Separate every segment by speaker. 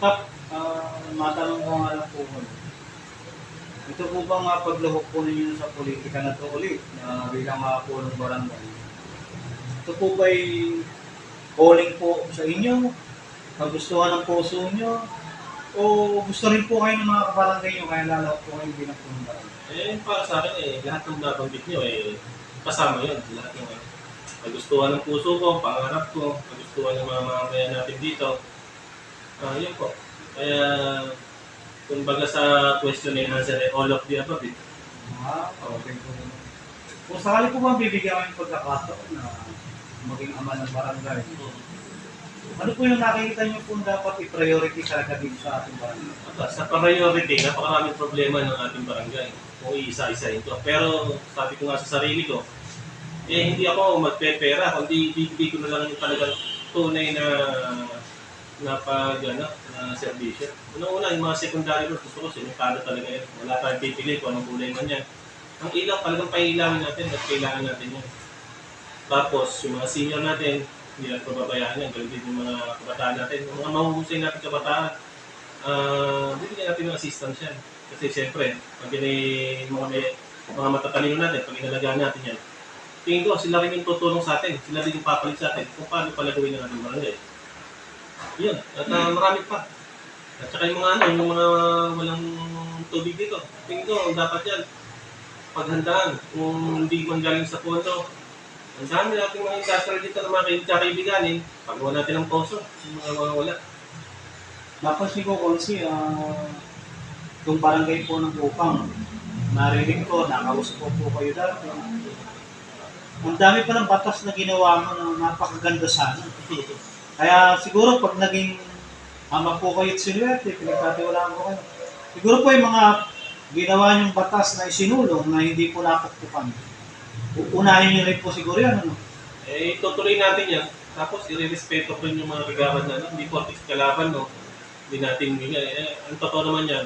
Speaker 1: Kap, matanong ko nga lang po ko. Ito po bang pagluhok po ninyo sa politika na to ulit na bilang mga punong barangay? Ito po ba'y calling po sa inyo? Kagustuhan ng puso nyo? O gusto rin po kayo ng mga kabarangay nyo kaya lalawak po kayo bilang punong barangay?
Speaker 2: Para sa akin lahat ng nabanggit nyo kasama yun. Lahat ng kagustuhan ng puso ko, pangarap ko, kagustuhan ng mga mamamayan natin dito. Yun po. Kaya, kumbaga sa question and answer, all of the above.
Speaker 1: Okay po. Kung sakali po ba bibigyan kayo ng pagkakataon na maging ama ng barangay, ano po yung nakikita niyo po dapat i-priority talaga dito sa ating barangay?
Speaker 2: Sa priority, napakaraming problema ng ating barangay. Kung iisa-isahin ko. Pero sabi ko nga sa sarili ko, hindi ako magpepera, kundi bibigay ko na lang yung talagang tunay na serbisyo. Una-una, yung mga secondary roads, gusto ko, simentado talaga yan. Wala tayong pipili kung anong kulay man yan. Ang ilaw, talagang pailawin natin at kailangan natin yan. Tapos, yung mga senior natin, hindi natin pababayaan yan. Galing din yung mga kabataan natin. Yung mga mahuhusay natin kabataan, bibigyan natin ng assistance yan. Kasi siyempre, pag mga matatalino natin, pag inalagaan natin yan, tingin ko, sila rin yung tutulong sa atin. Sila rin yung papalit sa atin kung paano pala gawin ng ating barangay. Yun. At marami pa. At saka yung mga walang tubig dito. Tingin ko, dapat yan. Paghandaan. Kung hindi man galing sa pondo, ang dami natin mga industrial dito na mga kaibiganin, pagawa natin ng poso. Yung mga wala.
Speaker 1: Tapos ko, Konsi, yung barangay po ng Upang, narinig ko, nakausap po kayo dati. Ang dami pa ng batas na ginawa mo na napakaganda sana. Kaya siguro pag naging ama po kayo at sinuwerte, pinagkatiwalaan ko kayo. Siguro po yung mga ginawa niyong batas na isinulong na hindi po napagtupan. Unahin niyo rin po siguro yan, ano?
Speaker 2: Tutuloy natin yan. Tapos, i-respeto ko yung mga kagawan na, hindi portis kalaban, no? Hindi natin bigay. Ang totoo naman yan,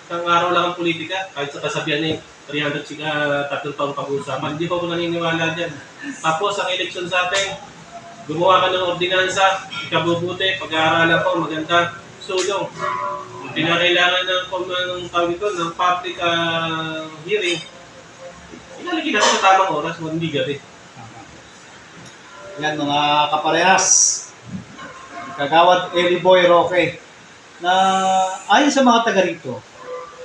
Speaker 2: isang araw lang ang politika, kahit sa kasabihan niya, 300 taong pag-uusapan. Hindi pa ako naniniwala dyan. Tapos, ang eleksyon sa atin, gumawa ka ng ordinansa, ikabubuti, pag-aaralan ko, maganda, sulong. Kung pinakailangan ng tawag ito, ng public hearing, ilalagay natin sa tamang oras, hindi gabi.
Speaker 1: Yan mga kaparehas. Kagawad Eli Boy Roque na ayon sa mga taga rito,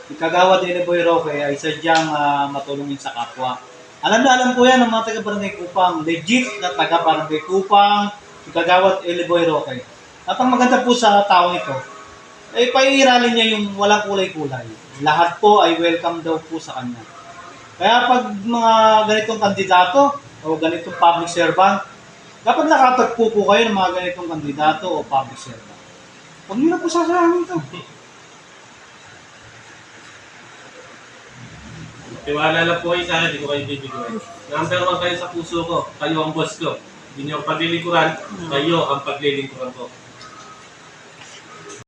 Speaker 1: Kagawad Eli Boy Roque ay sadyang matulungin sa kapwa. Alam na alam po yan ng mga taga Barangay Kupang, legit na taga Barangay Kupang, Kagawad Eli Boy Roque. At ang maganda po sa taong ito, ay paiiralin niya yung walang kulay-kulay. Lahat po ay welcome daw po sa kanya. Kaya pag mga ganitong kandidato o ganitong public servant, dapat nakatagpo po kayo ng mga ganitong kandidato o public servant. Huwag niyo na po sasayahin ito.
Speaker 2: Tiwala lang po kayo sa akin, hindi ko kayo bibigyan. Number 1 kayo sa puso ko, kayo ang boss ko. Hindi niyo ang paglilingkuran, kayo ang paglilingkuran ko.